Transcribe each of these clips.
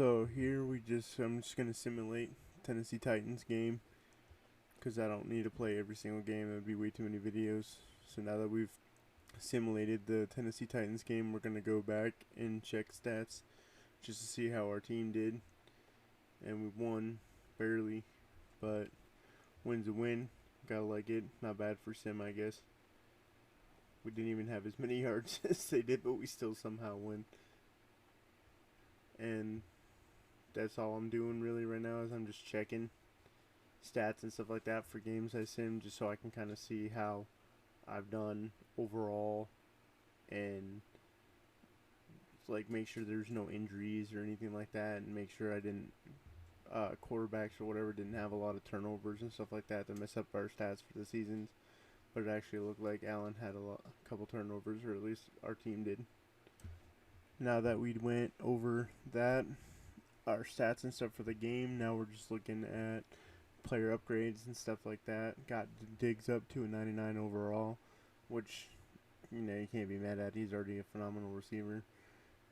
So here I'm just gonna simulate Tennessee Titans game because I don't need to play every single game. That would be way too many videos. So now that we've simulated the Tennessee Titans game, we're gonna go back and check stats just to see how our team did. And we won barely, but win's a win. Gotta like it. Not bad for sim, I guess. We didn't even have as many yards as they did, but we still somehow win. And that's all I'm doing really right now, is I'm just checking stats and stuff like that for games I sim, just so I can kind of see how I've done overall, and like make sure there's no injuries or anything like that, and make sure I didn't quarterbacks or whatever didn't have a lot of turnovers and stuff like that to mess up our stats for the seasons. But it actually looked like Allen had a couple turnovers, or at least our team did. Now that we went over that, our stats and stuff for the game, now we're just looking at player upgrades and stuff like that. Got Diggs up to a 99 overall, which, you know, you can't be mad at. He's already a phenomenal receiver.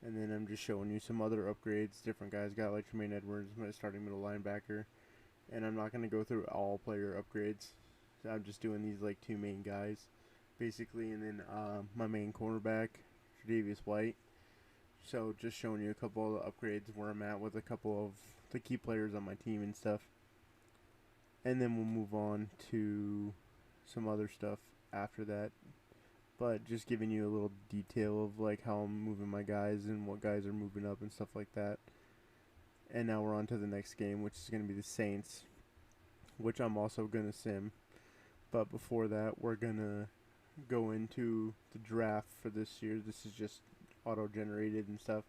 And then I'm just showing you some other upgrades different guys got, like Tremaine Edwards, my starting middle linebacker. And I'm not going to go through all player upgrades. I'm just doing these like two main guys, basically. And then my main cornerback, Tre'Davious White. So just showing you a couple of the upgrades where I'm at with a couple of the key players on my team and stuff. And then we'll move on to some other stuff after that. But just giving you a little detail of like how I'm moving my guys and what guys are moving up and stuff like that. And now we're on to the next game, which is going to be the Saints, which I'm also going to sim. But before that, we're going to go into the draft for this year. This is just auto-generated and stuff.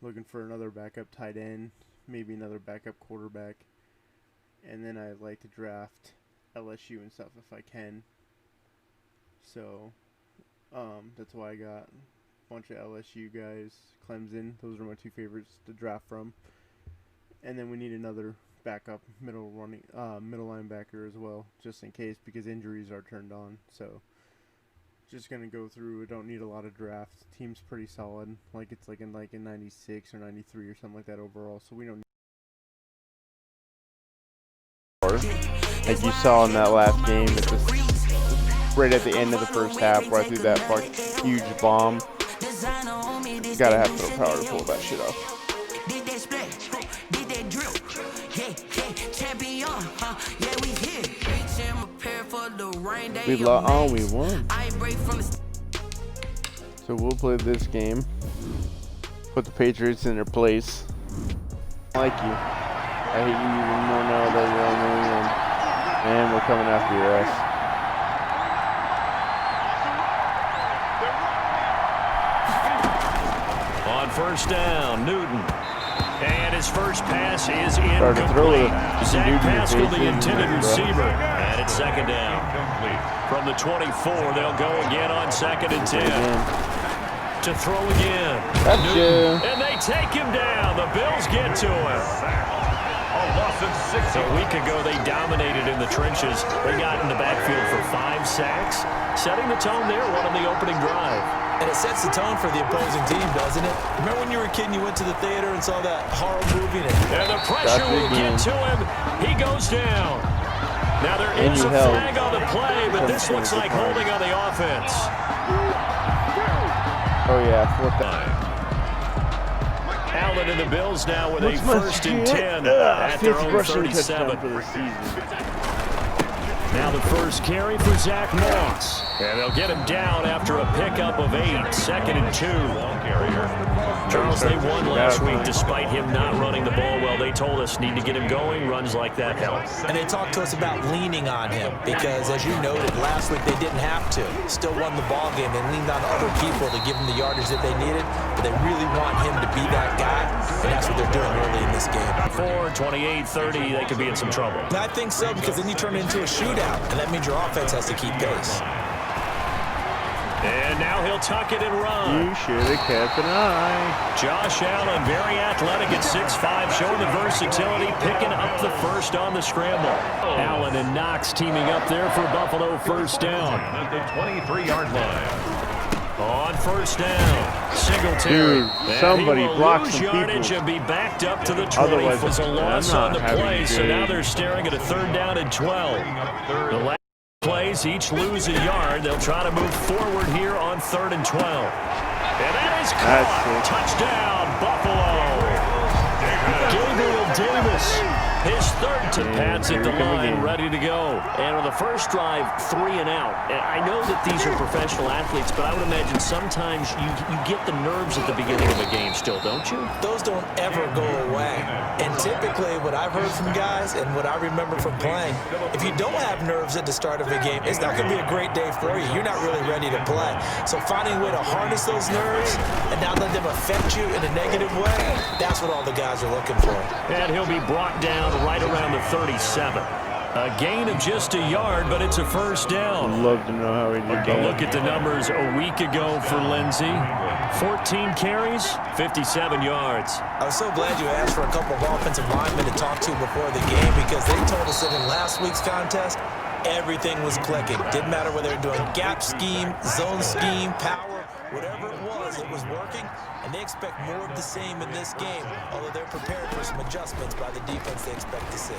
Looking for another backup tight end, maybe another backup quarterback. And then I'd like to draft LSU and stuff if I can. So that's why I got a bunch of LSU guys, Clemson. Those are my two favorites to draft from. And then we need another backup middle linebacker as well, just in case, because injuries are turned on. So just gonna go through. I don't need a lot of drafts. Team's pretty solid. Like it's like in 96 or 93 or something like that overall. So we don't need, like you saw in that last game, it's just right at the end of the first half where I threw that huge bomb. You gotta have no power to pull that shit off. We won. So we'll play this game. Put the Patriots in their place. I like you. I hate you even more now that you're on New England. And we're coming after your ass. On first down, Newton. And his first pass is incomplete. Zach Pascal, the intended receiver. And it's second down. From the 24, they'll go again on 2nd and 10. To throw again. Newton. And they take him down. The Bills get to him. A week ago, they dominated in the trenches. They got in the backfield for 5 sacks, setting the tone there, one on the opening drive. And it sets the tone for the opposing team, doesn't it? Remember when you were a kid and you went to the theater and saw that horror movie? And the pressure will get to him. He goes down. Now there is a flag on the play, but this looks like holding on the offense. Oh yeah, flip that. Allen and the Bills now with a 1st and 10 at their own 37. For the season. Now the first carry for Zach Moss. And they'll get him down after a pickup of 8. 2nd and 2. Charles, they won last week despite him not running the ball well. They told us need to get him going. Runs like that help. And they talked to us about leaning on him because, as you noted, last week they didn't have to. Still won the ball game. They leaned on other people to give them the yardage that they needed. But they really want him to be that guy. And that's what they're doing early in this game. 4, 28, 30, they could be in some trouble. I think so, because then you turn it into a shootout. And that means your offense has to keep pace. And now he'll tuck it and run. You should have kept an eye. Josh Allen, very athletic at 6'5", showing the versatility, picking up the first on the scramble. Allen and Knox teaming up there for Buffalo first down. At the 23-yard line. On first down, Singletary. Dude, somebody block some yardage people. And be backed up to the 20. It was a loss on the play, so now they're staring at a 3rd down and 12. The last plays each lose a yard. They'll try to move forward here on 3rd and 12. And that is caught. Touchdown, Buffalo. Gabriel Davis. His 3rd to Pats at the line, ready to go. And on the first drive, 3 and out. And I know that these are professional athletes, but I would imagine sometimes you get the nerves at the beginning of a game still, don't you? Those don't ever go away. And typically, what I've heard from guys and what I remember from playing, if you don't have nerves at the start of a game, it's not going to be a great day for you. You're not really ready to play. So finding a way to harness those nerves and not let them affect you in a negative way, that's what all the guys are looking for. And he'll be brought down right around the 37. A gain of just a yard, but it's a first down. I'd love to know how he did that. Look at the numbers a week ago for Lindsey. 14 carries, 57 yards. I was so glad you asked for a couple of offensive linemen to talk to before the game because they told us that in last week's contest, everything was clicking. Didn't matter whether they're doing gap scheme, zone scheme, power, whatever it was working. And they expect more of the same in this game, although they're prepared for some adjustments by the defense they expect to see.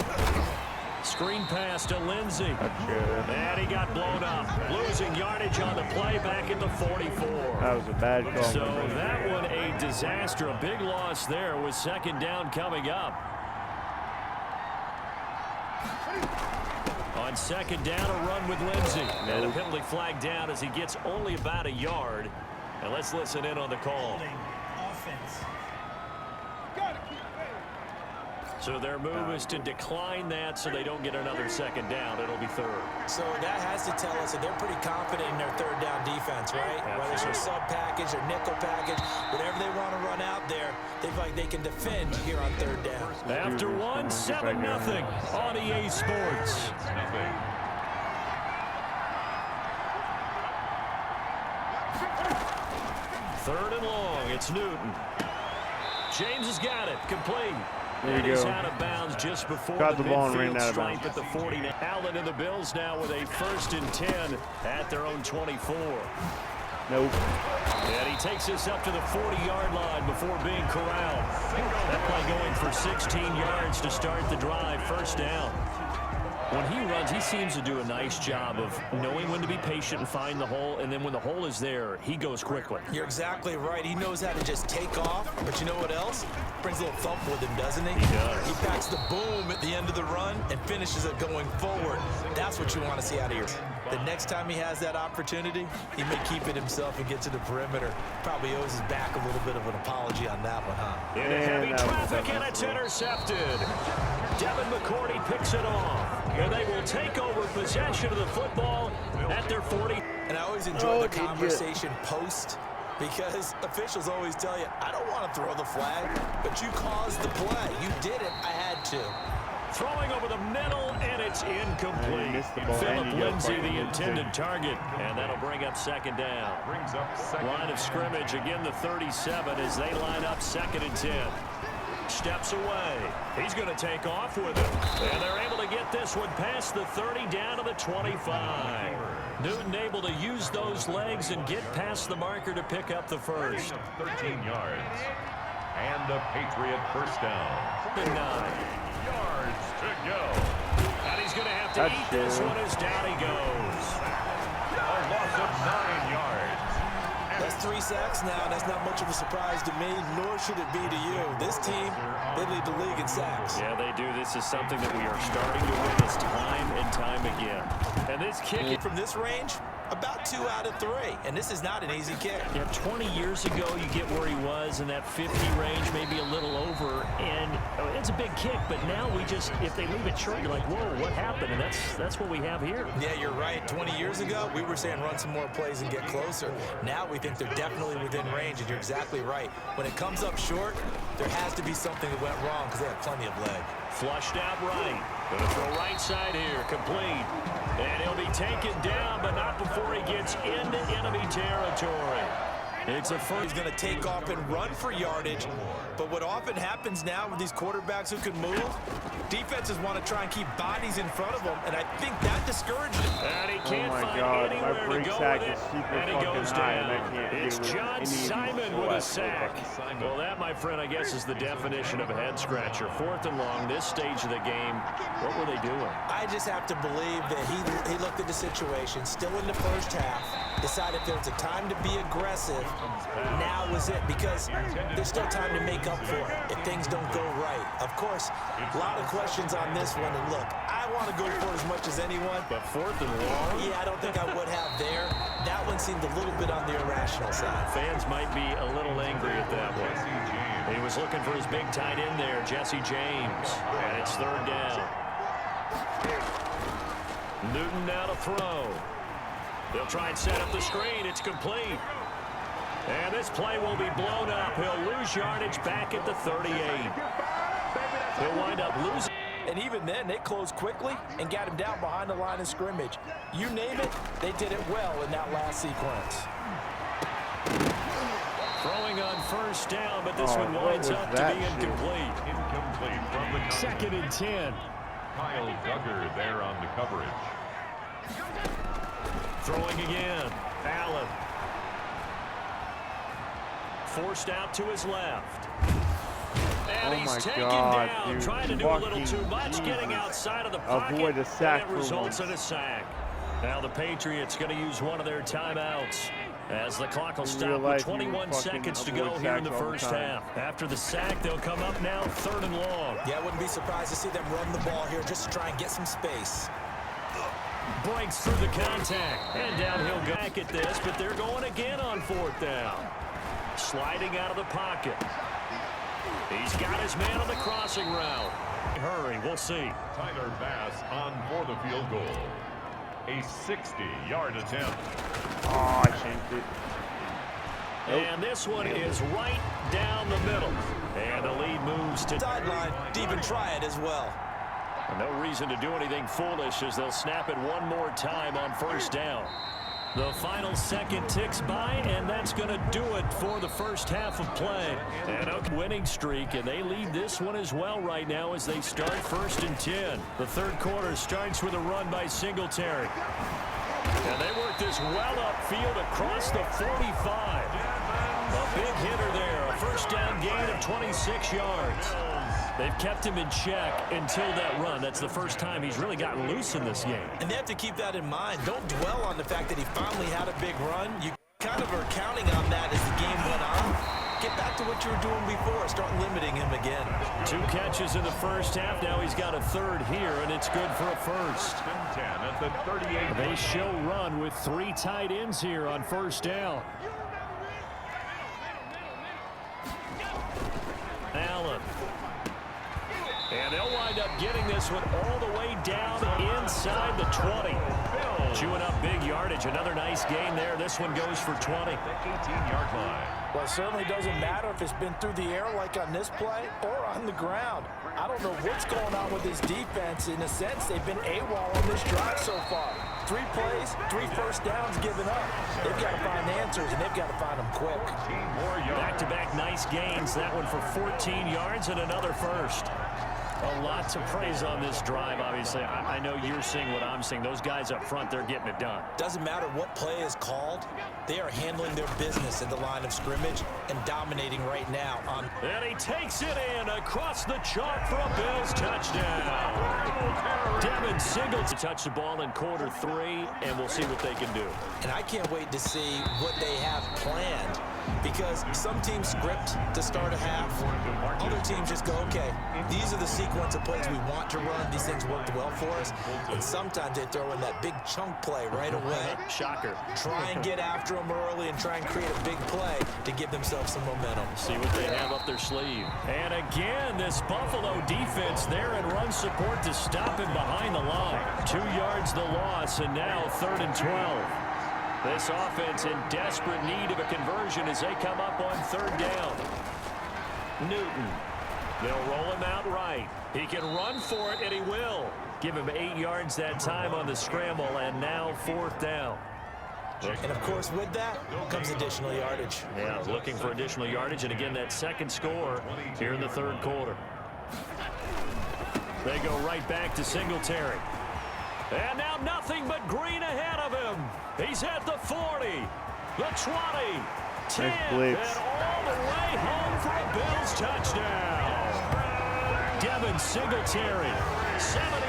Screen pass to Lindsey. And he got blown up. Losing yardage on the play back at the 44. That was a bad call. So that one a disaster. A big loss there with 2nd down coming up. On 2nd down, a run with Lindsey. And a penalty flag down as he gets only about a yard. And let's listen in on the call. So their move is to decline that so they don't get another 2nd down. It'll be 3rd. So that has to tell us that they're pretty confident in their 3rd down defense, right? Absolutely. Whether it's a sub package or nickel package, whatever they want to run out there, they feel like they can defend here on 3rd down. After 1, 7-0 on EA Sports. 3rd and long. It's Newton. James has got it. Complete. There you He's go. out of bounds just before Got the the ball and midfield ran out of stripe bounds. at the 40. Allen and the Bills now with a 1st and 10 at their own 24. Nope. And he takes us up to the 40-yard line before being corralled. That play going for 16 yards to start the drive. 1st down. When he runs, he seems to do a nice job of knowing when to be patient and find the hole, and then when the hole is there, he goes quickly. You're exactly right. He knows how to just take off, but you know what else? Brings a little thump with him, doesn't he? He does. He packs the boom at the end of the run and finishes it going forward. That's what you want to see out of here. The next time he has that opportunity, he may keep it himself and get to the perimeter. Probably owes his back a little bit of an apology on that one, huh? Into heavy traffic, and it's intercepted. Devin McCourty picks it off. And they will take over possession of the football at their 40. And I always enjoy the conversation post because officials always tell you, I don't want to throw the flag, but you caused the play. You did it. I had to. Throwing over the middle, and it's incomplete. Philip Lindsay, the intended target, and that'll bring up 2nd down. Line of scrimmage, again the 37 as they line up 2nd and 10. Steps away. He's going to take off with it. And they're able to get this one past the 30 down to the 25. Newton able to use those legs and get past the marker to pick up the 1st. 13 yards. And a Patriot 1st down. 9 yards to go. And he's going to have to eat this one as down he goes. A loss of 9 yards. That's 3 sacks now. That's not much of a surprise to me, nor should it be to you. This team, they lead the league in sacks. Yeah, they do. This is something that we are starting to witness time and time again. And this kick From this range, about 2 out of 3. And this is not an easy kick. Yeah, 20 years ago, you get where he was in that 50 range, maybe a little over, and it's a big kick, but now we just, if they leave it short, you're like, whoa, what happened? And that's what we have here. Yeah, you're right. 20 years ago, we were saying run some more plays and get closer. Now we think they're definitely within range, and you're exactly right. When it comes up short, there has to be something that went wrong because they have plenty of leg. Flushed out right. Going to throw right side here, complete. And he'll be taken down, but not before he gets into enemy territory. It's a first. He's going to take off and run for yardage. But what often happens now with these quarterbacks who can move, defenses want to try and keep bodies in front of them, and I think that discourages him. And he can't find my anywhere break to go sack with is it. super And he fucking goes high, down. and I can't It's get rid of John any Simon with a sack. Simon. Well, that, my friend, I guess is the definition of a head-scratcher. 4th and long, this stage of the game. What were they doing? I just have to believe that he looked at the situation, still in the first half, decided there was a time to be aggressive. Now was it, because there's still time to make up for it if things don't go right. Of course, a lot of questions on this one, and look, I want to go for it as much as anyone. But 4th and long? Yeah, I don't think I would have there. That one seemed a little bit on the irrational side. Fans might be a little angry at that one. He was looking for his big tight end there, Jesse James. And it's 3rd down. Newton now to throw. They'll try and set up the screen. It's complete. And this play will be blown up. He'll lose yardage back at the 38. He'll wind up losing. And even then, they closed quickly and got him down behind the line of scrimmage. You name it, they did it well in that last sequence. Throwing on 1st down, but this one winds up to be incomplete. Incomplete from the 2nd and 10. Kyle Duggar there on the coverage. Throwing again. Allen. Forced out to his left. And he's taken down, dude. trying to do a little too much, getting outside of the pocket. Avoid a sack and it results in a sack. Now the Patriots going to use one of their timeouts as the clock will stop with 21 seconds to go here in the first half. After the sack, they'll come up now 3rd and long. Yeah, I wouldn't be surprised to see them run the ball here just to try and get some space. Breaks through the contact. And downhill back at this, but they're going again on 4th down. Sliding out of the pocket. He's got his man on the crossing route. Hurry, we'll see. Tyler Bass on for the field goal. A 60-yard attempt. Oh, I shanked it. And this one is right down the middle. And the lead moves to Sideline, deep and try it as well. no reason to do anything foolish as they'll snap it one more time on 1st down. The final second ticks by, and that's going to do it for the first half of play. And a winning streak, and they lead this one as well right now as they start 1st and 10. The 3rd quarter starts with a run by Singletary. And they work this well upfield across the 45. A big hitter there, a 1st down gain of 26 yards. They've kept him in check until that run. That's the first time he's really gotten loose in this game. And they have to keep that in mind. Don't dwell on the fact that he finally had a big run. You kind of are counting on that as the game went on. Get back to what you were doing before. Start limiting him again. 2 catches in the first half. Now he's got a 3rd here, and it's good for a 1st. 10 at the 38. They show run with 3 tight ends here on 1st down. Allen. And they'll wind up getting this one all the way down inside the 20. Chewing up big yardage. Another nice gain there. This one goes for 20. 18-yard line. Well, it certainly doesn't matter if it's been through the air like on this play or on the ground. I don't know what's going on with this defense. In a sense, they've been AWOL on this drive so far. 3 plays, 3 1st downs given up. They've got to find answers, and they've got to find them quick. Back-to-back nice gains. That one for 14 yards and another 1st. A lot to praise on this drive, obviously. I know you're seeing what I'm seeing. Those guys up front, they're getting it done. Doesn't matter what play is called. They are handling their business in the line of scrimmage and dominating right now. And he takes it in across the chalk for a Bills touchdown. Devin Singletary touched the ball in quarter 3, and we'll see what they can do. And I can't wait to see what they have planned, because some teams script to start a half. Other teams just go, okay, these are the sequence of plays we want to run. These things worked well for us. And sometimes they throw in that big chunk play right away. Shocker. Try and get after them early and try and create a big play to give themselves some momentum. See what they have up their sleeve. And again, this Buffalo defense there in run support to stop him behind the line. 2 yards the loss, and now 3rd and 12. This offense in desperate need of a conversion as they come up on 3rd down. Newton. They'll roll him out right. He can run for it, and he will. Give him 8 yards that time on the scramble, and now 4th down. And, of course, with that comes additional yardage. Yeah, looking for additional yardage. And, again, that second score here in the third quarter. They go right back to Singletary. And now nothing but green ahead of him. He's at the 40, the 20, 10, and all the way home for a Bills touchdown. Devin Singletary, 78.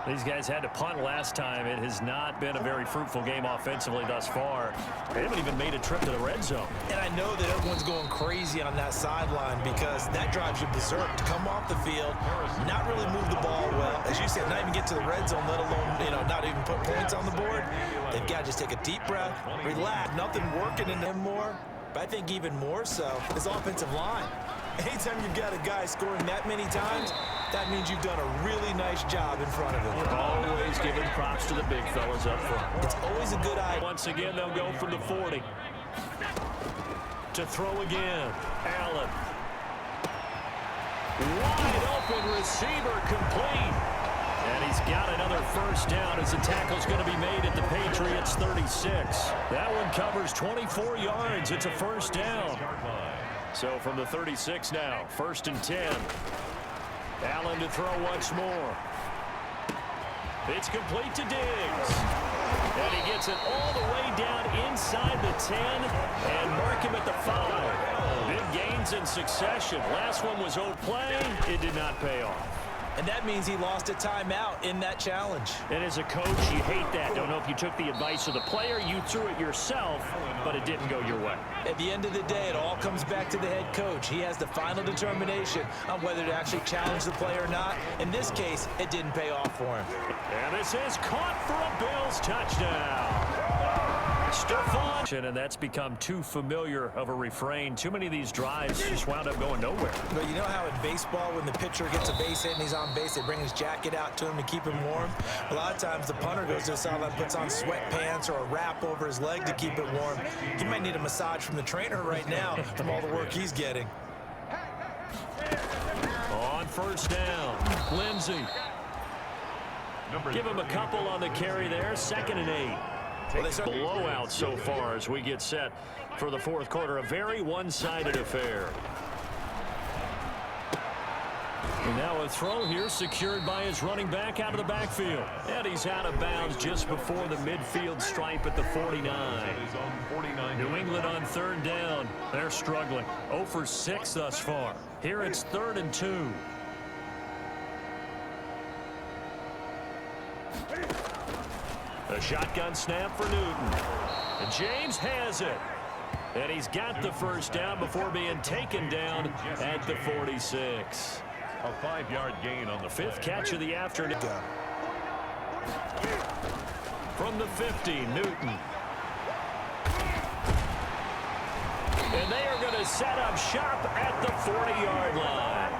These guys had to punt last time. It has not been a very fruitful game offensively thus far. They haven't even made a trip to the red zone. And I know that everyone's going crazy on that sideline because that drives you berserk to come off the field, not really move the ball well. As you said, not even get to the red zone, let alone, not even put points on the board. They've got to just take a deep breath, relax, nothing working in them more. But I think even more so is offensive line. Anytime you've got a guy scoring that many times, that means you've done a really nice job in front of him. Always giving props to the big fellas up front. It's always a good idea. Once again, they'll go from the 40. To throw again. Allen. Wide open receiver complete. And he's got another first down as the tackle's going to be made at the Patriots 36. That one covers 24 yards. It's a first down. So from the 36 now, 1st and 10. Allen to throw once more. It's complete to Diggs. And he gets it all the way down inside the 10 and mark him at the 5. Big gains in succession. Last one was play. It did not pay off. And that means he lost a timeout in that challenge. And as a coach, you hate that. Don't know if you took the advice of the player, you threw it yourself, but it didn't go your way. At the end of the day, it all comes back to the head coach. He has the final determination on whether to actually challenge the play or not. In this case, it didn't pay off for him. And this is caught for a Bills touchdown. Stephon. And that's become too familiar of a refrain. Too many of these drives just wound up going nowhere. But you know how in baseball, when the pitcher gets a base hit and he's on base, they bring his jacket out to him to keep him warm? A lot of times the punter goes to the sideline, puts on sweatpants or a wrap over his leg to keep it warm. He might need a massage from the trainer right now from all the work he's getting. On first down, Lindsey. Give him a couple on the carry there. 2nd and 8. Well, they start blowout so far as we get set for the fourth quarter. A very one-sided affair. And now a throw here secured by his running back out of the backfield. And he's out of bounds just before the midfield stripe at the 49. New England on 3rd down. They're struggling. 0 for 6 thus far. Here it's 3rd and 2. A shotgun snap for Newton. And James has it. And he's got the first down before being taken down at the 46. A 5-yard gain on the 5th catch of the afternoon. From the 50, Newton. And they are going to set up shop at the 40-yard line.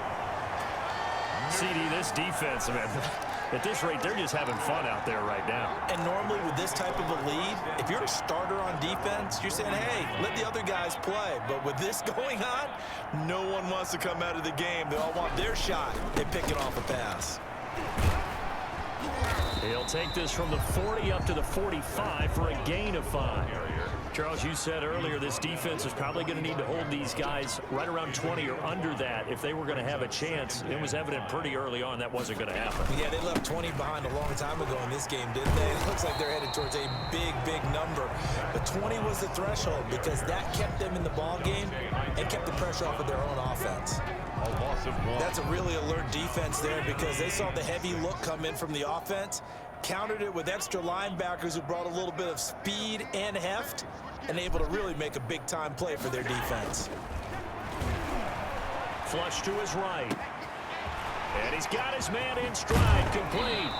CD, this defense, man. At this rate, they're just having fun out there right now. And normally with this type of a lead, if you're a starter on defense, you're saying, hey, let the other guys play. But with this going on, no one wants to come out of the game. They all want their shot at picking off a pass. He'll take this from the 40 up to the 45 for a gain of 5. Charles, you said earlier this defense is probably going to need to hold these guys right around 20 or under that if they were going to have a chance. It was evident pretty early on that wasn't going to happen. Yeah, they left 20 behind a long time ago in this game, didn't they? It looks like they're headed towards a big, big number. But 20 was the threshold because that kept them in the ball game and kept the pressure off of their own offense. A loss of 1. That's a really alert defense there because they saw the heavy look come in from the offense, countered it with extra linebackers who brought a little bit of speed and heft, and able to really make a big-time play for their defense. Flush to his right. And he's got his man in stride, complete.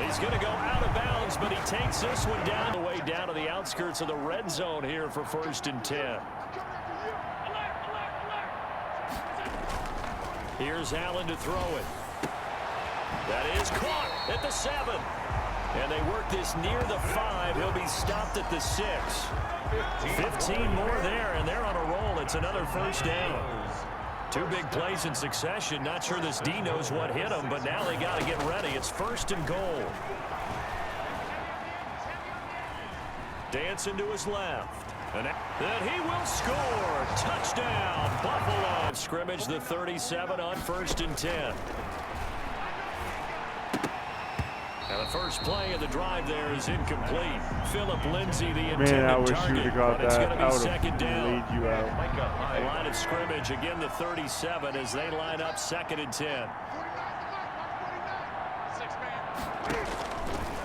He's going to go out of bounds, but he takes this one down the way down to the outskirts of the red zone here for 1st and 10. Here's Allen to throw it. That is caught at the 7. And they work this near the 5. He'll be stopped at the 6. 15 more there, and they're on a roll. It's another first down. 2 big plays in succession. Not sure this D knows what hit him, but now they got to get ready. It's 1st and goal. Dancing to his left. And he will score. Touchdown, Buffalo. Scrimmage the 37 on 1st and 10. And the first play of the drive there is incomplete. Philip Lindsay, the intended target, but it's going to be second down. The line of scrimmage, again the 37 as they line up 2nd and 10.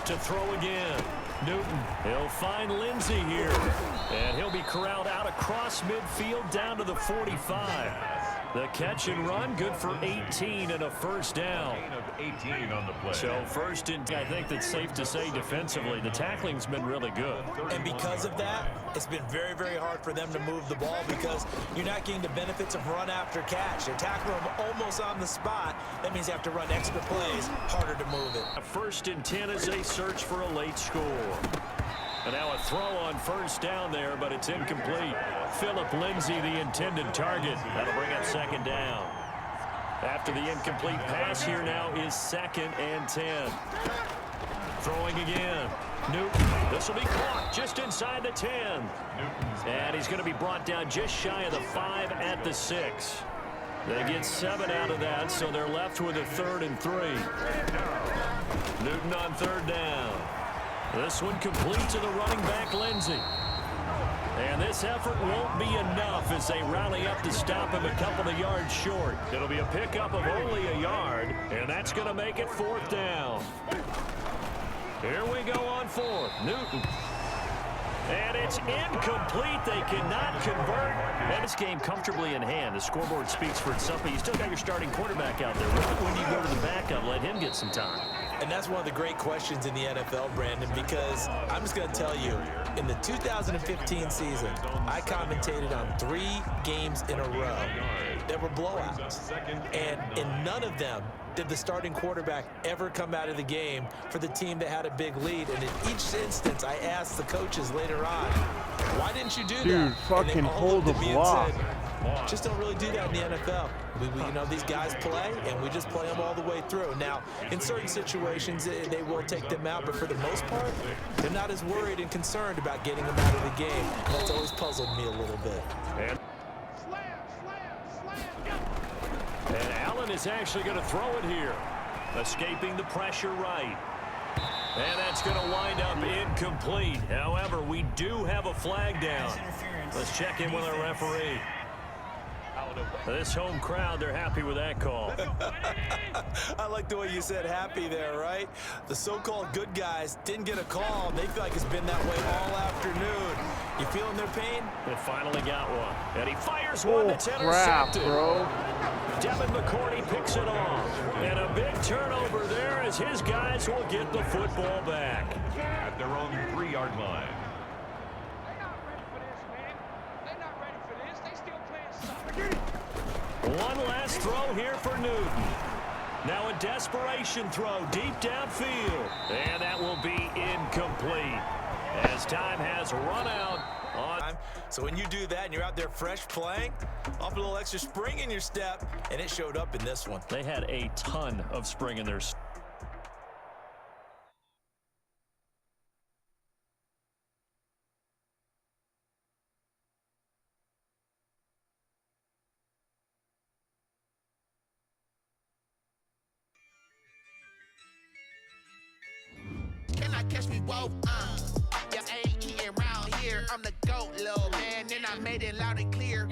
To throw again. Newton, he'll find Lindsay here. And he'll be corralled out across midfield down to the 45. The catch and run, good for 18 and a first down. 18 on the play. So 1st and I think that's safe to say defensively, the tackling's been really good. And because of that, it's been very, very hard for them to move the ball because you're not getting the benefits of run after catch. They're tackling them almost on the spot. That means you have to run extra plays, harder to move it. 1st and 10 as they search for a late score. And now a throw on 1st down there, but it's incomplete. Philip Lindsay, the intended target. That'll bring up 2nd down. After the incomplete pass, here now is 2nd and 10. Throwing again. Newton, this will be caught just inside the 10. And he's going to be brought down just shy of the 5 at the 6. They get 7 out of that, so they're left with a 3rd and 3. Newton on 3rd down. This one complete to the running back, Lindsay. And this effort won't be enough as they rally up to stop him a couple of yards short. It'll be a pickup of only a yard, and that's going to make it 4th down. Here we go on 4th. Newton. And it's incomplete. They cannot convert. And this game comfortably in hand. The scoreboard speaks for itself, but you still got your starting quarterback out there. When you go to the backup, let him get some time. And that's one of the great questions in the NFL, Brandon, because I'm just going to tell you, in the 2015 season, I commentated on 3 games in a row that were blowouts. And in none of them did the starting quarterback ever come out of the game for the team that had a big lead. And in each instance, I asked the coaches later on, why didn't you do that? Dude, fucking hold the block. Just don't really do that in the NFL. You know, these guys play, and we just play them all the way through. Now, in certain situations, they will take them out, but for the most part, they're not as worried and concerned about getting them out of the game. That's always puzzled me a little bit. And Allen is actually going to throw it here. Escaping the pressure right. And that's going to wind up incomplete. However, we do have a flag down. Let's check in with our referee. This home crowd, they're happy with that call. I like the way you said happy there, right? The so-called good guys didn't get a call. They feel like it's been that way all afternoon. You feeling their pain? They finally got one. And he fires one that's intercepted. Bro. Devin McCourty picks it off. And a big turnover there as his guys will get the football back. At their own 3-yard line. One last throw here for Newton. Now a desperation throw deep downfield. And that will be incomplete as time has run out. So when you do that and you're out there fresh playing, off a little extra spring in your step, and it showed up in this one. They had a ton of spring in their step. Catch me both, yeah, I ain't eating around here. I'm the GOAT, little man, and I made it loud and clear.